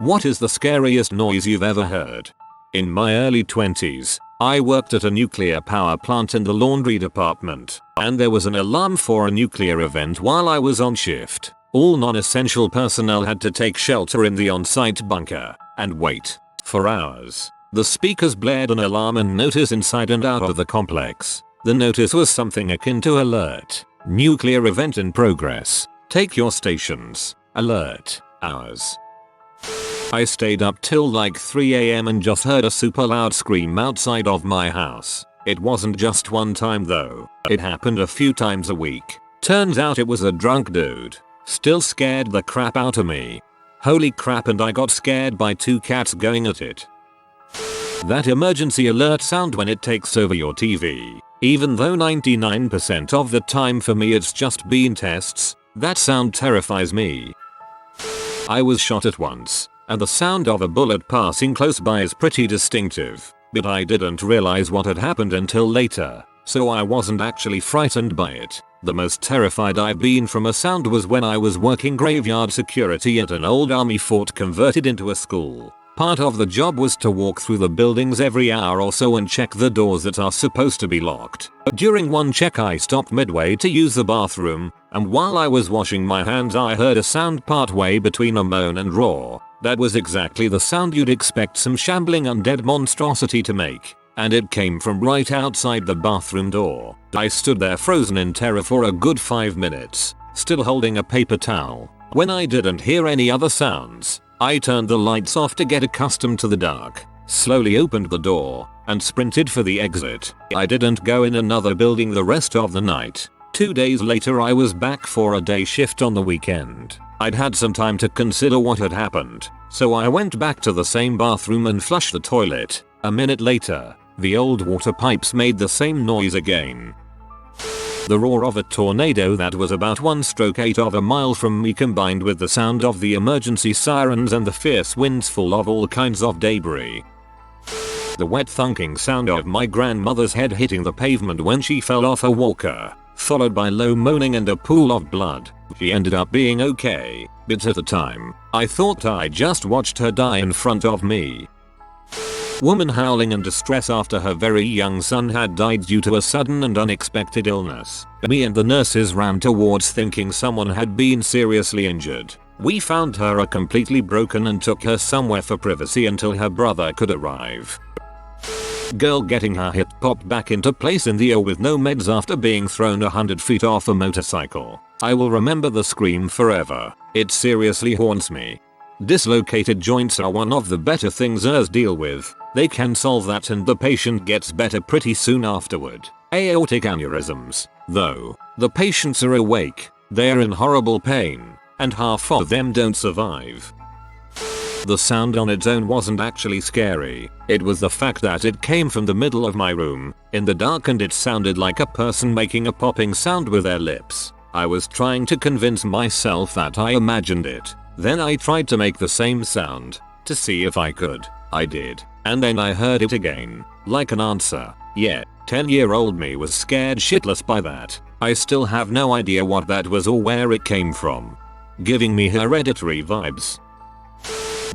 What is the scariest noise you've ever heard? In my early 20s, I worked at a nuclear power plant in the laundry department, and there was an alarm for a nuclear event while I was on shift. All non-essential personnel had to take shelter in the on-site bunker and wait for hours. The speakers blared an alarm and notice inside and out of the complex. The notice was something akin to alert. Nuclear event in progress. Take your stations. Alert. Hours. I stayed up till like 3 AM and just heard a super loud scream outside of my house. It wasn't just one time though. It happened a few times a week. Turns out it was a drunk dude. Still scared the crap out of me. Holy crap, and I got scared by 2 cats going at it. That emergency alert sound when it takes over your TV. Even though 99% of the time for me it's just bean tests, that sound terrifies me. I was shot at once, and the sound of a bullet passing close by is pretty distinctive, but I didn't realize what had happened until later, so I wasn't actually frightened by it. The most terrified I've been from a sound was when I was working graveyard security at an old army fort converted into a school. Part of the job was to walk through the buildings every hour or so and check the doors that are supposed to be locked. During one check I stopped midway to use the bathroom, and while I was washing my hands I heard a sound partway between a moan and roar. That was exactly the sound you'd expect some shambling undead monstrosity to make, and it came from right outside the bathroom door. I stood there frozen in terror for a good 5 minutes, still holding a paper towel. When I didn't hear any other sounds, I turned the lights off to get accustomed to the dark, slowly opened the door, and sprinted for the exit. I didn't go in another building the rest of the night. 2 days later I was back for a day shift on the weekend. I'd had some time to consider what had happened, so I went back to the same bathroom and flushed the toilet. A minute later, the old water pipes made the same noise again. The roar of a tornado that was about 1/8 of a mile from me combined with the sound of the emergency sirens and the fierce winds full of all kinds of debris. The wet thunking sound of my grandmother's head hitting the pavement when she fell off a walker, followed by low moaning and a pool of blood. She ended up being okay, but at the time, I thought I just watched her die in front of me. Woman howling in distress after her very young son had died due to a sudden and unexpected illness. Me and the nurses ran towards thinking someone had been seriously injured. We found her completely broken and took her somewhere for privacy until her brother could arrive. Girl getting her hip popped back into place in the air with no meds after being thrown 100 feet off a motorcycle. I will remember the scream forever. It seriously haunts me. Dislocated joints are one of the better things ERs deal with. They can solve that and the patient gets better pretty soon afterward. Aortic aneurysms, though, the patients are awake, they're in horrible pain, and half of them don't survive. The sound on its own wasn't actually scary. It was the fact that it came from the middle of my room, in the dark, and it sounded like a person making a popping sound with their lips. I was trying to convince myself that I imagined it. Then I tried to make the same sound, to see if I could. I did. And then I heard it again, like an answer. Yeah, 10-year-old me was scared shitless by that. I still have no idea what that was or where it came from. Giving me Hereditary vibes.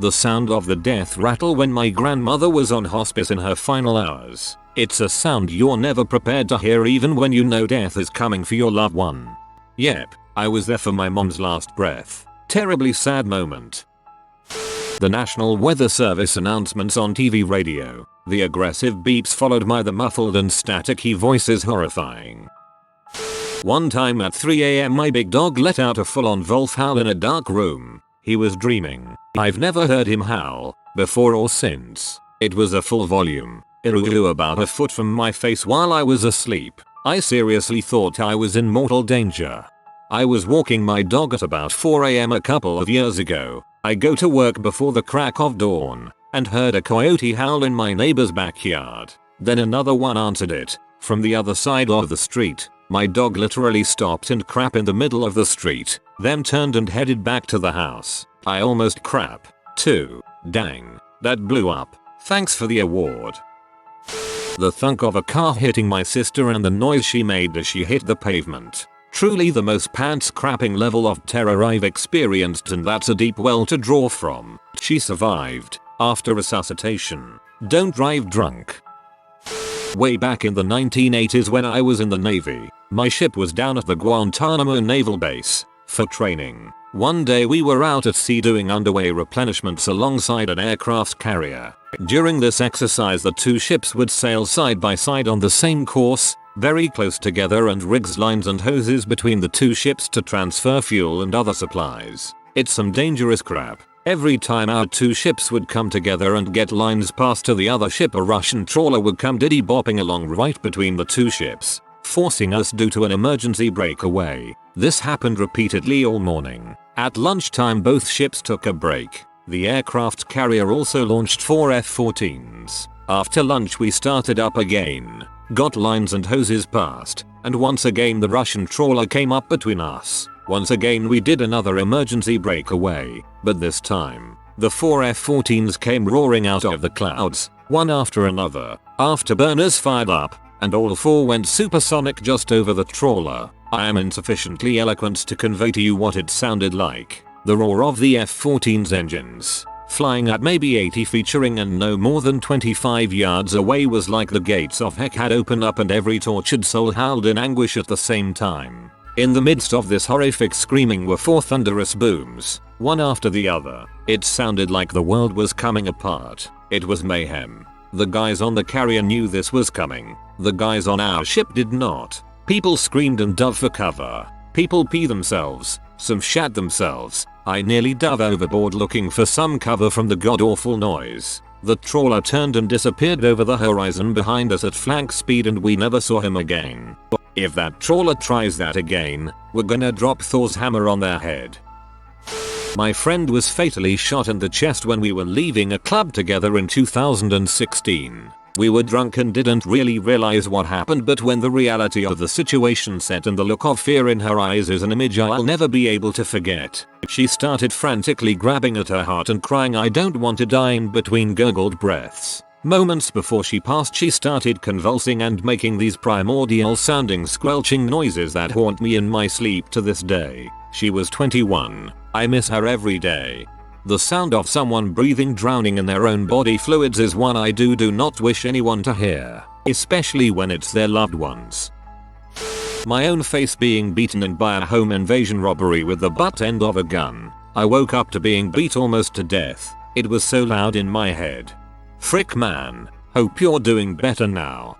The sound of the death rattle when my grandmother was on hospice in her final hours. It's a sound you're never prepared to hear even when you know death is coming for your loved one. Yep, I was there for my mom's last breath. Terribly sad moment. The National Weather Service announcements on TV radio. The aggressive beeps followed by the muffled and staticky voices horrifying. One time at 3 AM my big dog let out a full-on wolf howl in a dark room. He was dreaming. I've never heard him howl, before or since. It was a full volume. It grew about a foot from my face while I was asleep. I seriously thought I was in mortal danger. I was walking my dog at about 4 AM a couple of years ago. I go to work before the crack of dawn, and heard a coyote howl in my neighbor's backyard. Then another one answered it, from the other side of the street. My dog literally stopped and crap in the middle of the street, then turned and headed back to the house. I almost crap, too. Dang, that blew up. Thanks for the award. The thunk of a car hitting my sister and the noise she made as she hit the pavement. Truly the most pants crapping level of terror I've experienced, and that's a deep well to draw from. She survived after resuscitation. Don't drive drunk. Way back in the 1980s when I was in the Navy, my ship was down at the Guantanamo Naval Base for training. One day we were out at sea doing underway replenishments alongside an aircraft carrier. During this exercise the two ships would sail side by side on the same course, very close together, and rigs lines and hoses between the two ships to transfer fuel and other supplies. It's some dangerous crap. Every time our two ships would come together and get lines passed to the other ship, a Russian trawler would come diddy-bopping along right between the two ships, forcing us due to an emergency breakaway. This happened repeatedly all morning. At lunchtime both ships took a break. The aircraft carrier also launched 4 F-14s. After lunch we started up again, got lines and hoses passed, and once again the Russian trawler came up between us. Once again we did another emergency breakaway, but this time, the 4 F-14s came roaring out of the clouds, one after another. Afterburners fired up, and all 4 went supersonic just over the trawler. I am insufficiently eloquent to convey to you what it sounded like. The roar of the F-14's engines, flying at maybe 80 featuring and no more than 25 yards away, was like the gates of heck had opened up and every tortured soul howled in anguish at the same time. In the midst of this horrific screaming were 4 thunderous booms, one after the other. It sounded like the world was coming apart. It was mayhem. The guys on the carrier knew this was coming. The guys on our ship did not. People screamed and dove for cover. People pee themselves. Some shat themselves. I nearly dove overboard looking for some cover from the god-awful noise. The trawler turned and disappeared over the horizon behind us at flank speed and we never saw him again. If that trawler tries that again, we're gonna drop Thor's hammer on their head. My friend was fatally shot in the chest when we were leaving a club together in 2016. We were drunk and didn't really realize what happened, but when the reality of the situation set and the look of fear in her eyes is an image I'll never be able to forget. She started frantically grabbing at her heart and crying, "I don't want to die," in between gurgled breaths. Moments before she passed she started convulsing and making these primordial sounding squelching noises that haunt me in my sleep to this day. She was 21. I miss her every day. The sound of someone breathing drowning in their own body fluids is one I do not wish anyone to hear, especially when it's their loved ones. My own face being beaten in by a home invasion robbery with the butt end of a gun. I woke up to being beat almost to death. It was so loud in my head. Frick man, hope you're doing better now.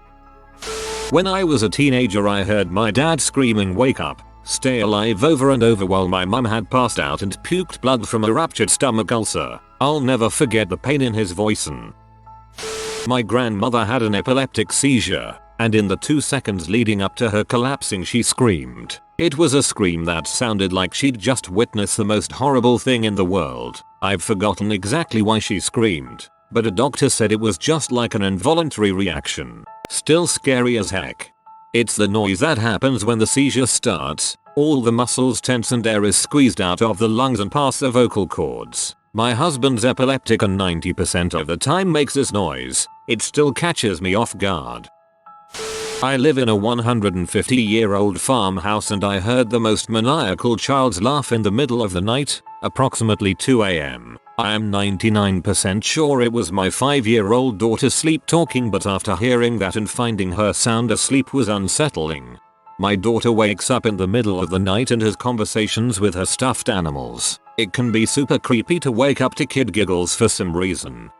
When I was a teenager I heard my dad screaming "wake up, stay alive" over and over while my mum had passed out and puked blood from a ruptured stomach ulcer. I'll never forget the pain in his voice. And my grandmother had an epileptic seizure, and in the 2 seconds leading up to her collapsing she screamed. It was a scream that sounded like she'd just witnessed the most horrible thing in the world. I've forgotten exactly why she screamed, but a doctor said it was just like an involuntary reaction. Still scary as heck. It's the noise that happens when the seizure starts. All the muscles tense and air is squeezed out of the lungs and past the vocal cords. My husband's epileptic and 90% of the time makes this noise. It still catches me off guard. I live in a 150-year-old farmhouse and I heard the most maniacal child's laugh in the middle of the night, approximately 2 AM. I am 99% sure it was my 5-year-old daughter sleep talking, but after hearing that and finding her sound asleep was unsettling. My daughter wakes up in the middle of the night and has conversations with her stuffed animals. It can be super creepy to wake up to kid giggles for some reason.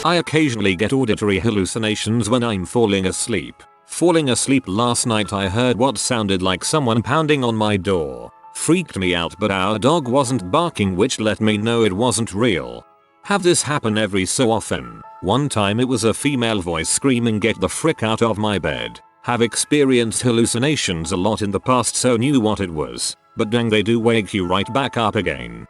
I occasionally get auditory hallucinations when I'm falling asleep. Falling asleep last night I heard what sounded like someone pounding on my door. Freaked me out, but our dog wasn't barking, which let me know it wasn't real. Have this happen every so often. One time it was a female voice screaming, "Get the frick out of my bed." Have experienced hallucinations a lot in the past, so knew what it was, but dang, they do wake you right back up again.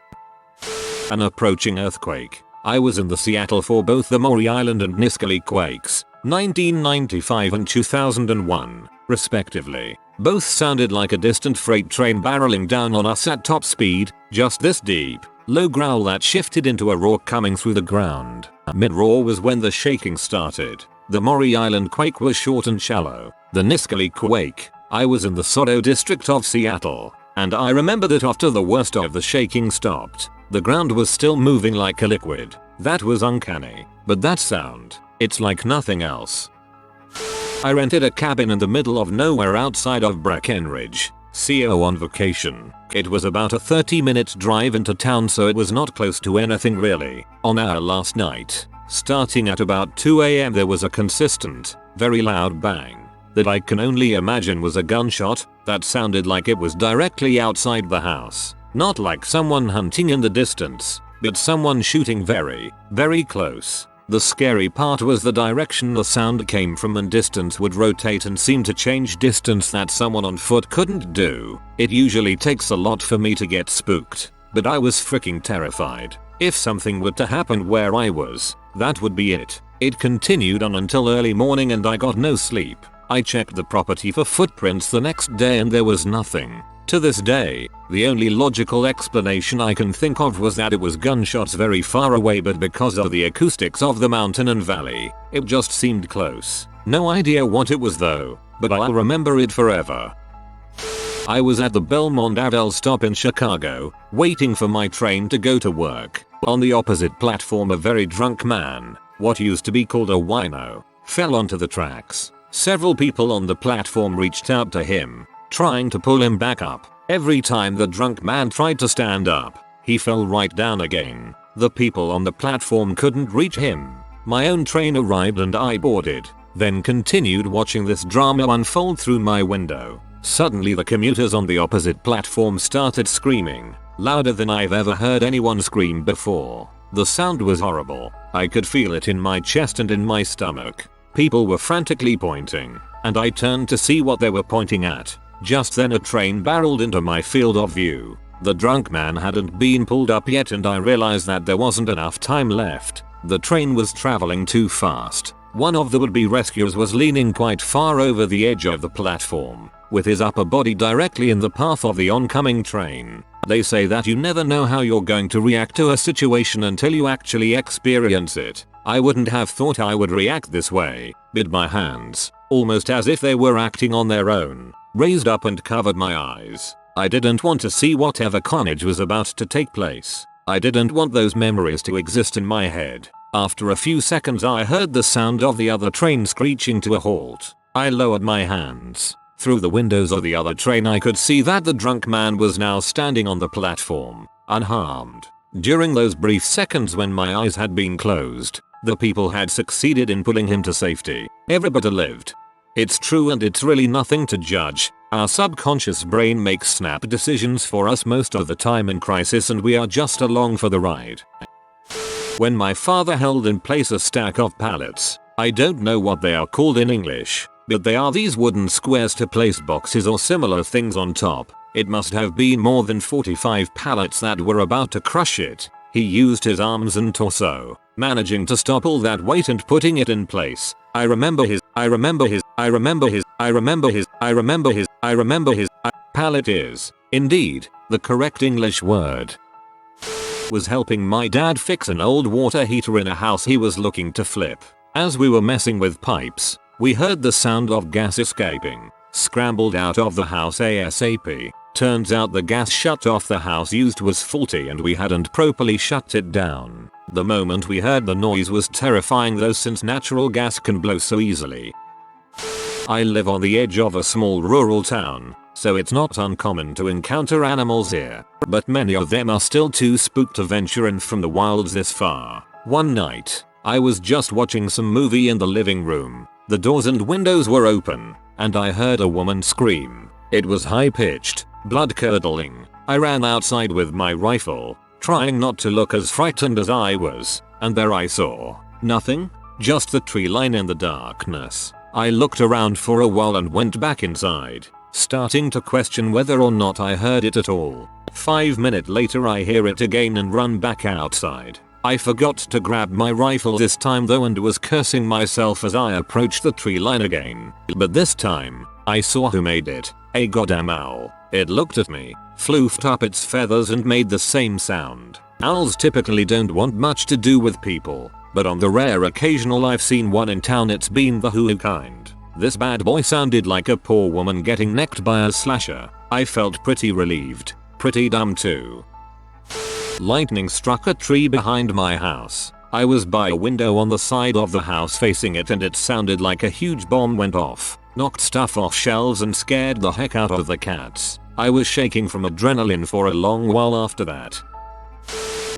An approaching earthquake. I was in the Seattle for both the Maury Island and Nisqually quakes, 1995 and 2001, respectively. Both sounded like a distant freight train barreling down on us at top speed, just this deep, low growl that shifted into a roar coming through the ground. Mid-roar was when the shaking started. The Maury Island quake was short and shallow. The Nisqually quake, I was in the Soto district of Seattle, and I remember that after the worst of the shaking stopped, The ground was still moving like a liquid. That was uncanny. But that sound, it's like nothing else. I rented a cabin in the middle of nowhere outside of Breckenridge, CO on vacation. It was about a 30-minute drive into town, so it was not close to anything really. On our last night, starting at about 2 AM, there was a consistent, very loud bang that I can only imagine was a gunshot that sounded like it was directly outside the house. Not like someone hunting in the distance, but someone shooting very, very close. The scary part was the direction the sound came from, and distance would rotate and seem to change distance that someone on foot couldn't do. It usually takes a lot for me to get spooked, but I was freaking terrified. If something were to happen where I was, that would be it. It continued on until early morning and I got no sleep. I checked the property for footprints the next day and there was nothing. To this day, the only logical explanation I can think of was that it was gunshots very far away, but because of the acoustics of the mountain and valley, it just seemed close. No idea what it was though, but I'll remember it forever. I was at the Belmont Adel stop in Chicago, waiting for my train to go to work. On the opposite platform, a very drunk man, what used to be called a wino, fell onto the tracks. Several people on the platform reached out to him, trying to pull him back up. Every time the drunk man tried to stand up, he fell right down again. The people on the platform couldn't reach him. My own train arrived and I boarded, then continued watching this drama unfold through my window. Suddenly the commuters on the opposite platform started screaming, louder than I've ever heard anyone scream before. The sound was horrible. I could feel it in my chest and in my stomach. People were frantically pointing, and I turned to see what they were pointing at. Just then a train barreled into my field of view. The drunk man hadn't been pulled up yet and I realized that there wasn't enough time left. The train was traveling too fast. One of the would-be rescuers was leaning quite far over the edge of the platform, with his upper body directly in the path of the oncoming train. They say that you never know how you're going to react to a situation until you actually experience it. I wouldn't have thought I would react this way, but my hands, almost as if they were acting on their own, raised up and covered my eyes. I didn't want to see whatever carnage was about to take place. I didn't want those memories to exist in my head. After a few seconds I heard the sound of the other train screeching to a halt. I lowered my hands. Through the windows of the other train I could see that the drunk man was now standing on the platform, unharmed. During those brief seconds when my eyes had been closed, the people had succeeded in pulling him to safety. Everybody lived. It's true and it's really nothing to judge. Our subconscious brain makes snap decisions for us most of the time in crisis and we are just along for the ride. When my father held in place a stack of pallets, I don't know what they are called in English, but they are these wooden squares to place boxes or similar things on top. It must have been more than 45 pallets that were about to crush it. He used his arms and torso, managing to stop all that weight and putting it in place. I remember his pallet is, indeed, the correct English word. Was helping my dad fix an old water heater in a house he was looking to flip. As we were messing with pipes, we heard the sound of gas escaping. Scrambled out of the house ASAP. Turns out the gas shut off the house used was faulty and we hadn't properly shut it down. The moment we heard the noise was terrifying though, since natural gas can blow so easily. I live on the edge of a small rural town, so it's not uncommon to encounter animals here, but many of them are still too spooked to venture in from the wilds this far. One night, I was just watching some movie in the living room. The doors and windows were open, and I heard a woman scream. It was high-pitched, blood-curdling. I ran outside with my rifle, trying not to look as frightened as I was, and there I saw nothing, just the tree line in the darkness. I looked around for a while and went back inside, starting to question whether or not I heard it at all. 5 minutes later I hear it again and run back outside. I forgot to grab my rifle this time though and was cursing myself as I approached the tree line again. But this time, I saw who made it. A goddamn owl. It looked at me, floofed up its feathers and made the same sound. Owls typically don't want much to do with people, but on the rare occasional I've seen one in town, it's been the hoo-hoo kind. This bad boy sounded like a poor woman getting necked by a slasher. I felt pretty relieved. Pretty dumb too. Lightning struck a tree behind my house. I was by a window on the side of the house facing it, and it sounded like a huge bomb went off, knocked stuff off shelves and scared the heck out of the cats. I was shaking from adrenaline for a long while after that.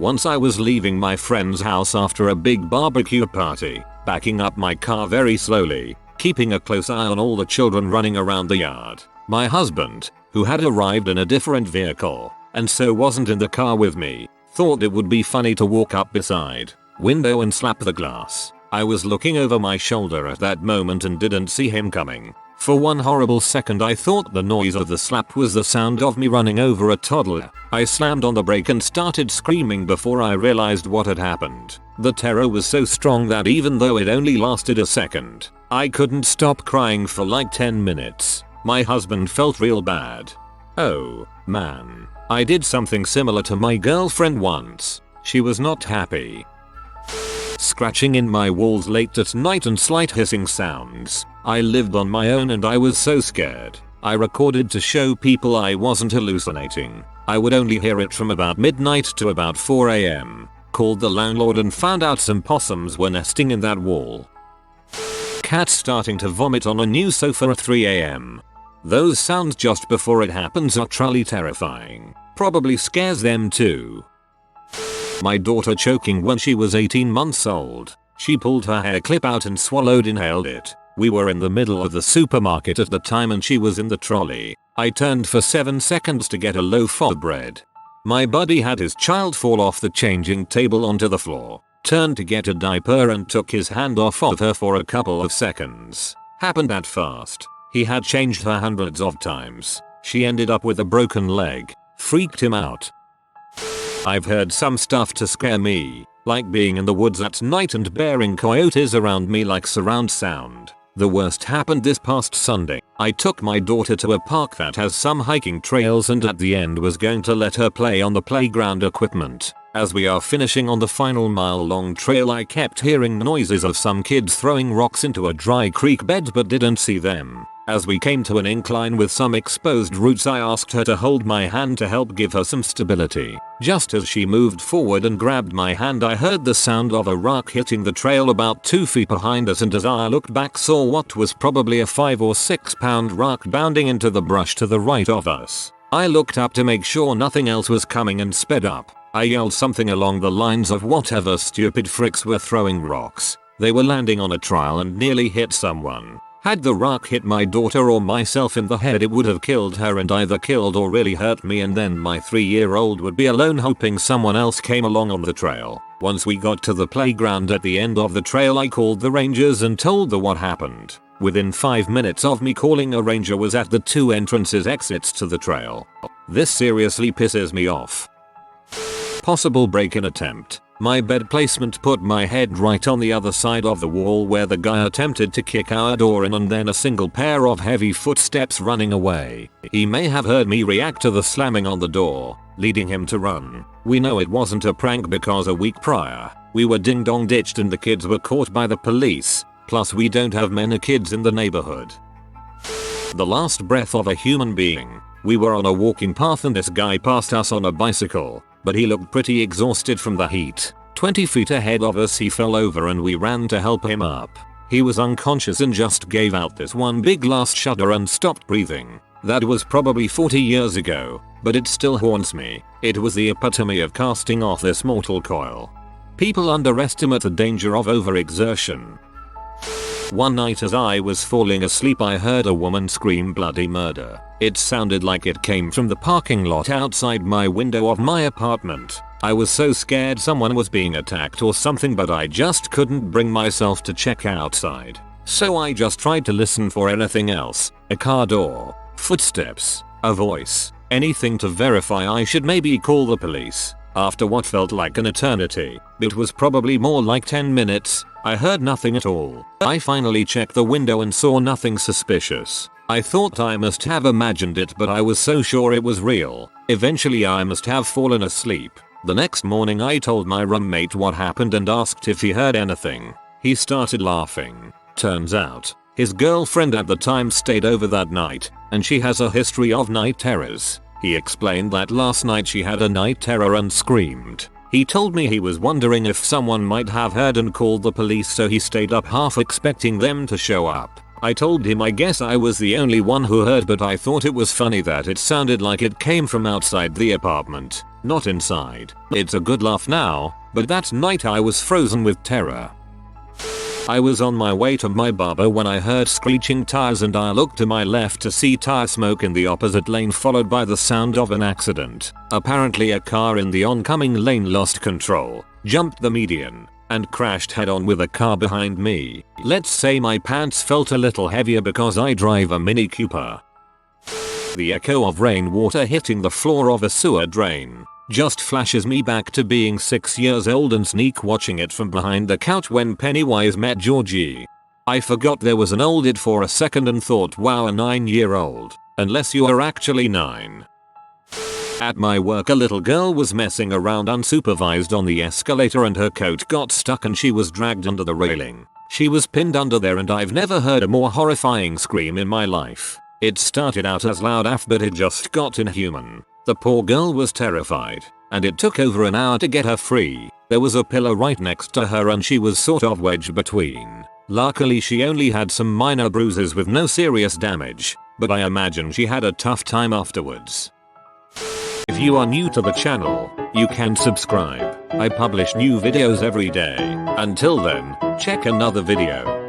Once I was leaving my friend's house after a big barbecue party, backing up my car very slowly, keeping a close eye on all the children running around the yard. My husband, who had arrived in a different vehicle, and so wasn't in the car with me, thought it would be funny to walk up beside window and slap the glass. I was looking over my shoulder at that moment and didn't see him coming. For one horrible second I thought the noise of the slap was the sound of me running over a toddler. I slammed on the brake and started screaming before I realized what had happened. The terror was so strong that even though it only lasted a second, I couldn't stop crying for like 10 minutes. My husband felt real bad. Oh, man. I did something similar to my girlfriend once. She was not happy. Scratching in my walls late at night and slight hissing sounds. I lived on my own and I was so scared. I recorded to show people I wasn't hallucinating. I would only hear it from about midnight to about 4 AM. Called the landlord and found out some possums were nesting in that wall. Cat starting to vomit on a new sofa at 3 AM. Those sounds just before it happens are truly terrifying. Probably scares them too. My daughter choking when she was 18 months old. She pulled her hair clip out and inhaled it. We were in the middle of the supermarket at the time and she was in the trolley. I turned for 7 seconds to get a loaf of bread. My buddy had his child fall off the changing table onto the floor, turned to get a diaper and took his hand off of her for a couple of seconds. Happened that fast. He had changed her hundreds of times. She ended up with a broken leg. Freaked him out. I've heard some stuff to scare me, like being in the woods at night and bearing coyotes around me like surround sound. The worst happened this past Sunday. I took my daughter to a park that has some hiking trails and at the end was going to let her play on the playground equipment. As we are finishing on the final mile-long trail, I kept hearing noises of some kids throwing rocks into a dry creek bed but didn't see them. As we came to an incline with some exposed roots, I asked her to hold my hand to help give her some stability. Just as she moved forward and grabbed my hand, I heard the sound of a rock hitting the trail about 2 feet behind us, and as I looked back saw what was probably a 5 or 6 pound rock bounding into the brush to the right of us. I looked up to make sure nothing else was coming and sped up. I yelled something along the lines of whatever stupid fricks were throwing rocks. They were landing on a trail and nearly hit someone. Had the rock hit my daughter or myself in the head, it would have killed her and either killed or really hurt me, and then my 3-year-old would be alone hoping someone else came along on the trail. Once we got to the playground at the end of the trail, I called the rangers and told them what happened. Within 5 minutes of me calling, a ranger was at the 2 entrances exits to the trail. This seriously pisses me off. Possible break-in attempt. My bed placement put my head right on the other side of the wall where the guy attempted to kick our door in, and then a single pair of heavy footsteps running away. He may have heard me react to the slamming on the door, leading him to run. We know it wasn't a prank because a week prior, we were ding-dong ditched and the kids were caught by the police. Plus we don't have many kids in the neighborhood. The last breath of a human being. We were on a walking path and this guy passed us on a bicycle, but he looked pretty exhausted from the heat. 20 feet ahead of us he fell over and we ran to help him up. He was unconscious and just gave out this one big last shudder and stopped breathing. That was probably 40 years ago, but it still haunts me. It was the epitome of casting off this mortal coil. People underestimate the danger of overexertion. One night as I was falling asleep, I heard a woman scream bloody murder. It sounded like it came from the parking lot outside my window of my apartment. I was so scared someone was being attacked or something, but I just couldn't bring myself to check outside. So I just tried to listen for anything else. A car door, footsteps, a voice, anything to verify I should maybe call the police. After what felt like an eternity, it was probably more like 10 minutes, I heard nothing at all. I finally checked the window and saw nothing suspicious. I thought I must have imagined it, but I was so sure it was real. Eventually I must have fallen asleep. The next morning I told my roommate what happened and asked if he heard anything. He started laughing. Turns out, his girlfriend at the time stayed over that night, and she has a history of night terrors. He explained that last night she had a night terror and screamed. He told me he was wondering if someone might have heard and called the police, so he stayed up half expecting them to show up. I told him I guess I was the only one who heard, but I thought it was funny that it sounded like it came from outside the apartment, not inside. It's a good laugh now, but that night I was frozen with terror. I was on my way to my barber when I heard screeching tires and I looked to my left to see tire smoke in the opposite lane, followed by the sound of an accident. Apparently a car in the oncoming lane lost control, jumped the median, and crashed head-on with a car behind me. Let's say my pants felt a little heavier because I drive a Mini Cooper. The echo of rainwater hitting the floor of a sewer drain just flashes me back to being 6 years old and sneak watching it from behind the couch when Pennywise met Georgie. I forgot there was an old it for a second and thought, wow, a 9-year-old, unless you are actually 9. At my work, a little girl was messing around unsupervised on the escalator and her coat got stuck and she was dragged under the railing. She was pinned under there and I've never heard a more horrifying scream in my life. It started out as loud AF, but it just got inhuman. The poor girl was terrified, and it took over an hour to get her free. There was a pillar right next to her and she was sort of wedged between. Luckily she only had some minor bruises with no serious damage, but I imagine she had a tough time afterwards. If you are new to the channel, you can subscribe. I publish new videos every day. Until then, check another video.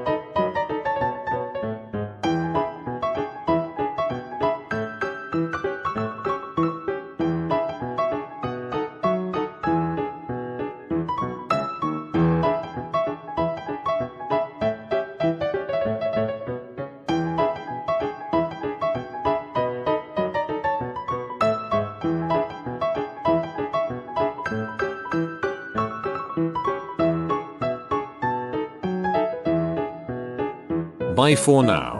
Bye for now.